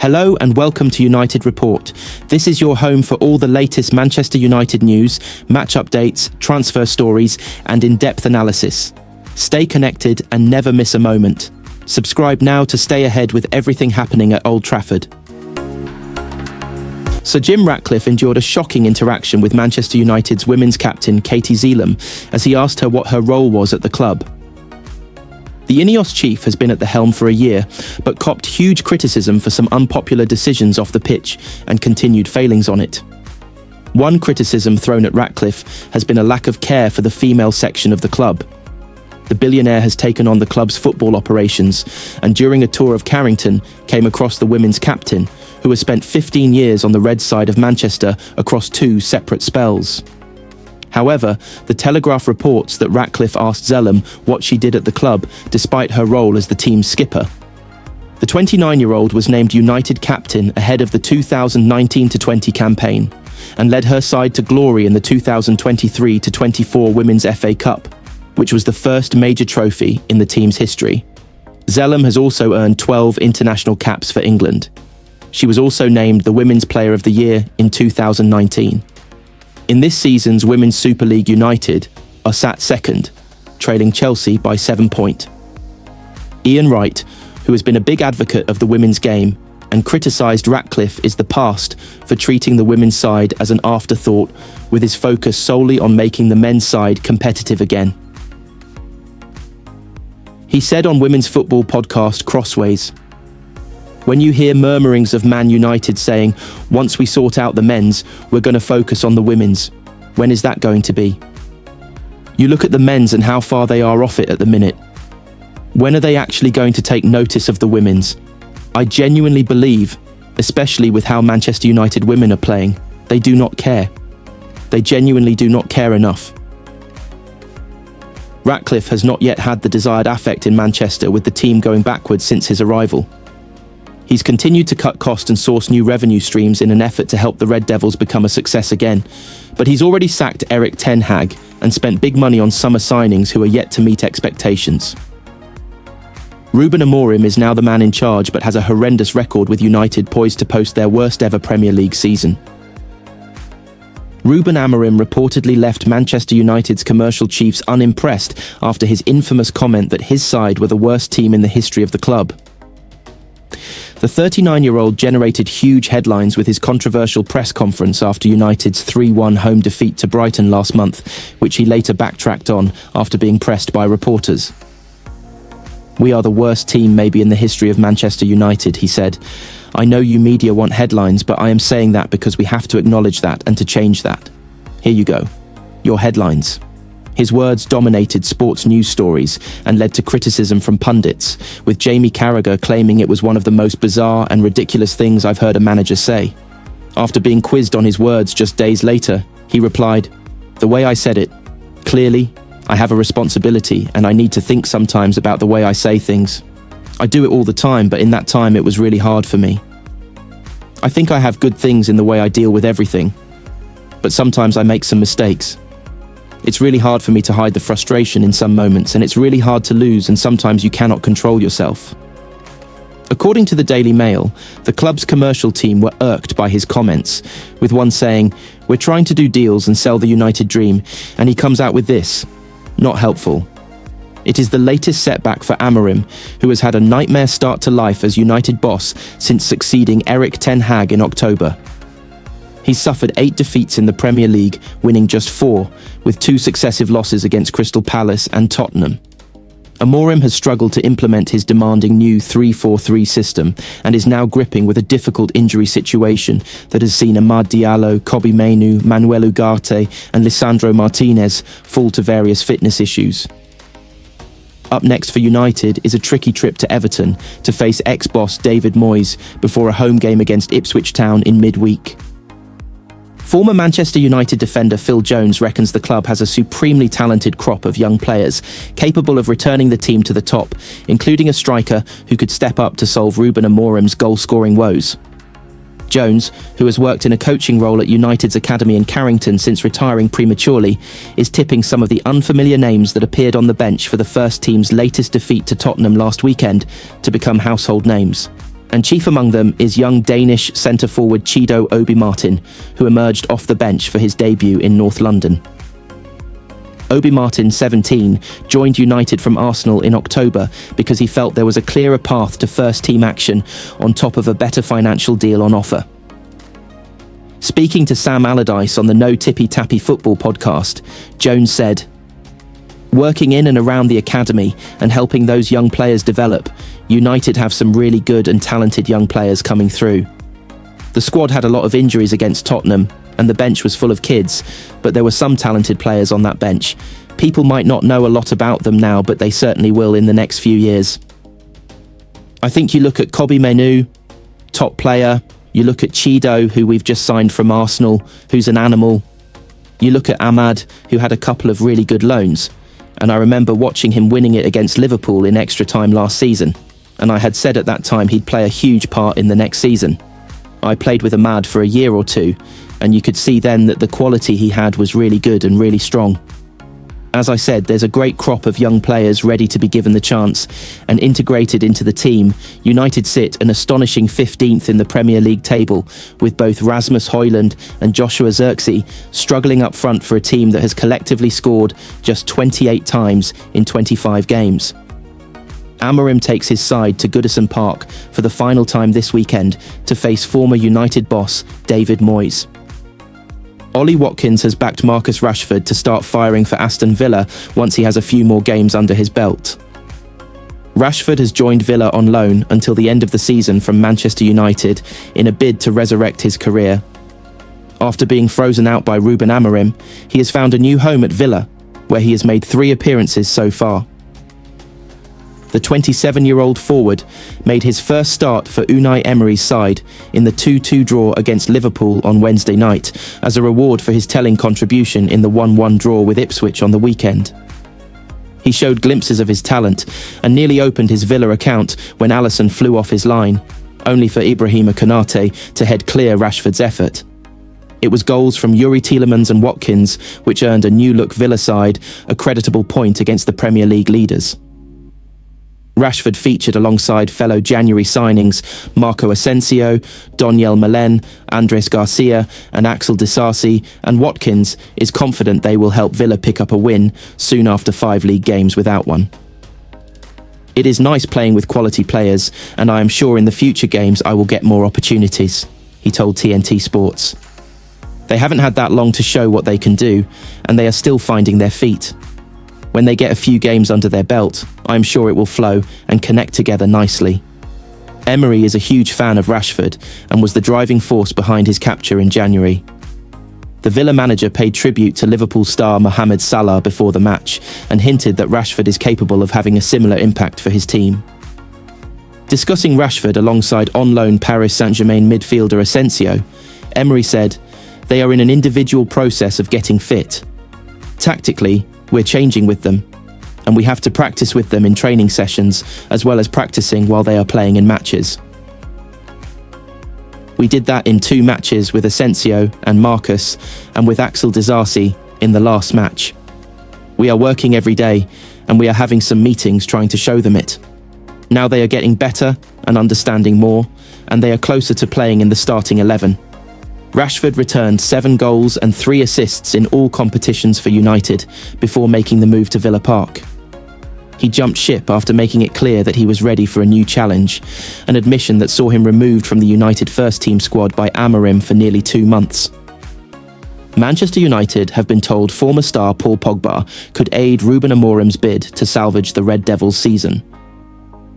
Hello and welcome to United Report. This is your home for all the latest Manchester United news, match updates, transfer stories, and in-depth analysis. Stay connected and never miss a moment. Subscribe now to stay ahead with everything happening at Old Trafford. Sir Jim Ratcliffe endured a shocking interaction with Manchester United's women's captain Katie Zeelam as he asked her what her role was at the club. The Ineos chief has been at the helm for a year, but copped huge criticism for some unpopular decisions off the pitch and continued failings on it. One criticism thrown at Ratcliffe has been a lack of care for the female section of the club. The billionaire has taken on the club's football operations, and during a tour of Carrington, came across the women's captain, who has spent 15 years on the red side of Manchester across 2 separate spells. However, the Telegraph reports that Ratcliffe asked Zeelam what she did at the club despite her role as the team's skipper. The 29-year-old was named United captain ahead of the 2019-20 campaign and led her side to glory in the 2023-24 Women's FA Cup, which was the first major trophy in the team's history. Zeelam has also earned 12 international caps for England. She was also named the Women's Player of the Year in 2019. In this season's Women's Super League, United are sat second, trailing Chelsea by 7 points. Ian Wright, who has been a big advocate of the women's game and criticised Ratcliffe in the past for treating the women's side as an afterthought, with his focus solely on making the men's side competitive again. He said on women's football podcast Crossways, "When you hear murmurings of Man United saying, once we sort out the men's, we're going to focus on the women's, when is that going to be? You look at the men's and how far they are off it at the minute. When are they actually going to take notice of the women's? I genuinely believe, especially with how Manchester United women are playing, they do not care. They genuinely do not care enough." Ratcliffe has not yet had the desired affect in Manchester, with the team going backwards since his arrival. He's continued to cut costs and source new revenue streams in an effort to help the Red Devils become a success again. But he's already sacked Erik Ten Hag and spent big money on summer signings who are yet to meet expectations. Ruben Amorim is now the man in charge, but has a horrendous record, with United poised to post their worst ever Premier League season. Ruben Amorim reportedly left Manchester United's commercial chiefs unimpressed after his infamous comment that his side were the worst team in the history of the club. The 39-year-old generated huge headlines with his controversial press conference after United's 3-1 home defeat to Brighton last month, which he later backtracked on after being pressed by reporters. "We are the worst team maybe in the history of Manchester United," he said. "I know you media want headlines, but I am saying that because we have to acknowledge that and to change that. Here you go. Your headlines." His words dominated sports news stories and led to criticism from pundits, with Jamie Carragher claiming it was one of the most bizarre and ridiculous things I've heard a manager say. After being quizzed on his words just days later, he replied, "The way I said it, clearly, I have a responsibility and I need to think sometimes about the way I say things. I do it all the time, but in that time it was really hard for me. I think I have good things in the way I deal with everything, but sometimes I make some mistakes. It's really hard for me to hide the frustration in some moments, and it's really hard to lose, and sometimes you cannot control yourself." According to the Daily Mail, the club's commercial team were irked by his comments, with one saying, "We're trying to do deals and sell the United dream, and he comes out with this. Not helpful." It is the latest setback for Amorim, who has had a nightmare start to life as United boss since succeeding Erik Ten Hag in October. He's suffered 8 defeats in the Premier League, winning just 4, with 2 successive losses against Crystal Palace and Tottenham. Amorim has struggled to implement his demanding new 3-4-3 system and is now gripping with a difficult injury situation that has seen Amad Diallo, Kobbie Mainoo, Manuel Ugarte and Lisandro Martinez fall to various fitness issues. Up next for United is a tricky trip to Everton to face ex-boss David Moyes before a home game against Ipswich Town in midweek. Former Manchester United defender Phil Jones reckons the club has a supremely talented crop of young players capable of returning the team to the top, including a striker who could step up to solve Ruben Amorim's goal-scoring woes. Jones, who has worked in a coaching role at United's academy in Carrington since retiring prematurely, is tipping some of the unfamiliar names that appeared on the bench for the first team's latest defeat to Tottenham last weekend to become household names. And chief among them is young Danish centre-forward Chido Obi Martin, who emerged off the bench for his debut in North London. Obi Martin, 17, joined United from Arsenal in October because he felt there was a clearer path to first-team action on top of a better financial deal on offer. Speaking to Sam Allardyce on the No Tippy Tappy Football podcast, Jones said, "Working in and around the academy and helping those young players develop, United have some really good and talented young players coming through. The squad had a lot of injuries against Tottenham and the bench was full of kids, but there were some talented players on that bench. People might not know a lot about them now, but they certainly will in the next few years. I think you look at Kobbie Mainoo, top player. You look at Chido, who we've just signed from Arsenal, who's an animal. You look at Ahmad, who had a couple of really good loans. And I remember watching him winning it against Liverpool in extra time last season. And I had said at that time he'd play a huge part in the next season. I played with Ahmad for a year or two, and you could see then that the quality he had was really good and really strong. As I said, there's a great crop of young players ready to be given the chance, and integrated into the team, United sit an astonishing 15th in the Premier League table, with both Rasmus Højlund and Joshua Zirkzee struggling up front for a team that has collectively scored just 28 times in 25 games. Amorim takes his side to Goodison Park for the final time this weekend to face former United boss David Moyes. Ollie Watkins has backed Marcus Rashford to start firing for Aston Villa once he has a few more games under his belt. Rashford has joined Villa on loan until the end of the season from Manchester United in a bid to resurrect his career. After being frozen out by Ruben Amorim, he has found a new home at Villa, where he has made 3 appearances so far. The 27-year-old forward made his first start for Unai Emery's side in the 2-2 draw against Liverpool on Wednesday night as a reward for his telling contribution in the 1-1 draw with Ipswich on the weekend. He showed glimpses of his talent and nearly opened his Villa account when Alisson flew off his line, only for Ibrahima Konate to head clear Rashford's effort. It was goals from Yuri Tielemans and Watkins which earned a new-look Villa side a creditable point against the Premier League leaders. Rashford featured alongside fellow January signings Marco Asensio, Doniel Malen, Andres Garcia and Axel Disasi, and Watkins is confident they will help Villa pick up a win soon after 5 league games without one. It is nice playing with quality players, and I am sure in the future games I will get more opportunities, he told TNT Sports. They haven't had that long to show what they can do, and they are still finding their feet. When they get a few games under their belt, I'm sure it will flow and connect together nicely. Emery is a huge fan of Rashford and was the driving force behind his capture in January. The Villa manager paid tribute to Liverpool star Mohamed Salah before the match and hinted that Rashford is capable of having a similar impact for his team. Discussing Rashford alongside on-loan Paris Saint-Germain midfielder Asensio, Emery said, "They are in an individual process of getting fit. Tactically, we're changing with them, and we have to practice with them in training sessions as well as practicing while they are playing in matches. We did that in 2 matches with Asensio and Marcus and with Axel Disasi in the last match. We are working every day and we are having some meetings trying to show them it. Now they are getting better and understanding more, and they are closer to playing in the starting 11. Rashford returned 7 goals and 3 assists in all competitions for United before making the move to Villa Park. He jumped ship after making it clear that he was ready for a new challenge, an admission that saw him removed from the United first-team squad by Amorim for nearly 2 months. Manchester United have been told former star Paul Pogba could aid Ruben Amorim's bid to salvage the Red Devils' season.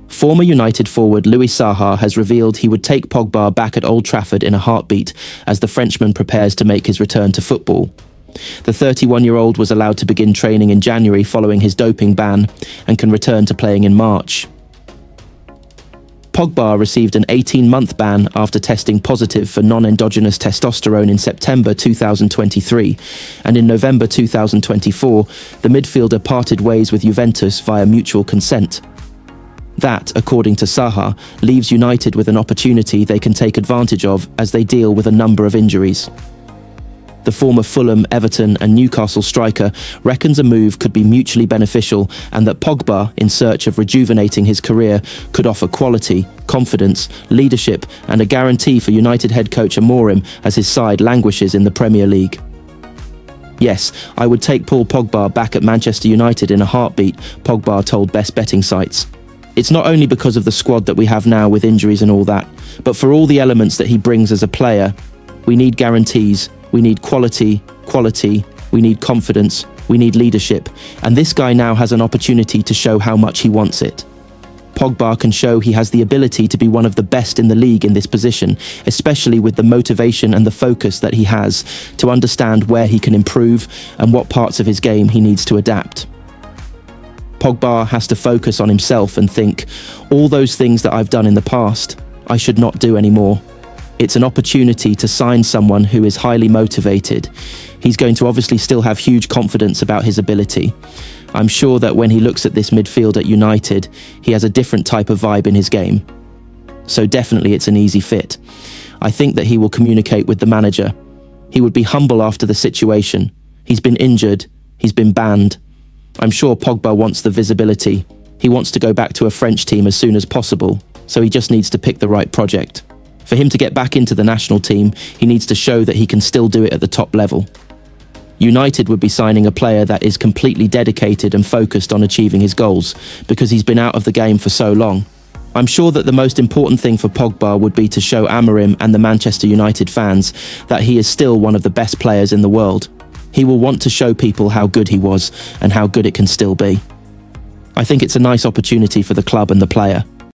Former United forward Louis Saha has revealed he would take Pogba back at Old Trafford in a heartbeat as the Frenchman prepares to make his return to football. The 31-year-old was allowed to begin training in January following his doping ban and can return to playing in March. Pogba received an 18-month ban after testing positive for non-endogenous testosterone in September 2023, and in November 2024, the midfielder parted ways with Juventus via mutual consent. That, according to Saha, leaves United with an opportunity they can take advantage of as they deal with a number of injuries. The former Fulham, Everton and Newcastle striker reckons a move could be mutually beneficial and that Pogba, in search of rejuvenating his career, could offer quality, confidence, leadership and a guarantee for United head coach Amorim as his side languishes in the Premier League. Yes, I would take Paul Pogba back at Manchester United in a heartbeat, Pogba told best betting sites. It's not only because of the squad that we have now with injuries and all that, but for all the elements that he brings as a player. We need guarantees, we need quality, we need confidence, we need leadership, and this guy now has an opportunity to show how much he wants it. Pogba can show he has the ability to be one of the best in the league in this position, especially with the motivation and the focus that he has to understand where he can improve and what parts of his game he needs to adapt. Pogba has to focus on himself and think, all those things that I've done in the past, I should not do anymore. It's an opportunity to sign someone who is highly motivated. He's going to obviously still have huge confidence about his ability. I'm sure that when he looks at this midfield at United, he has a different type of vibe in his game. So definitely it's an easy fit. I think that he will communicate with the manager. He would be humble after the situation. He's been injured. He's been banned. I'm sure Pogba wants the visibility. He wants to go back to a French team as soon as possible, so he just needs to pick the right project. For him to get back into the national team, he needs to show that he can still do it at the top level. United would be signing a player that is completely dedicated and focused on achieving his goals, because he's been out of the game for so long. I'm sure that the most important thing for Pogba would be to show Amorim and the Manchester United fans that he is still one of the best players in the world. He will want to show people how good he was and how good it can still be. I think it's a nice opportunity for the club and the player.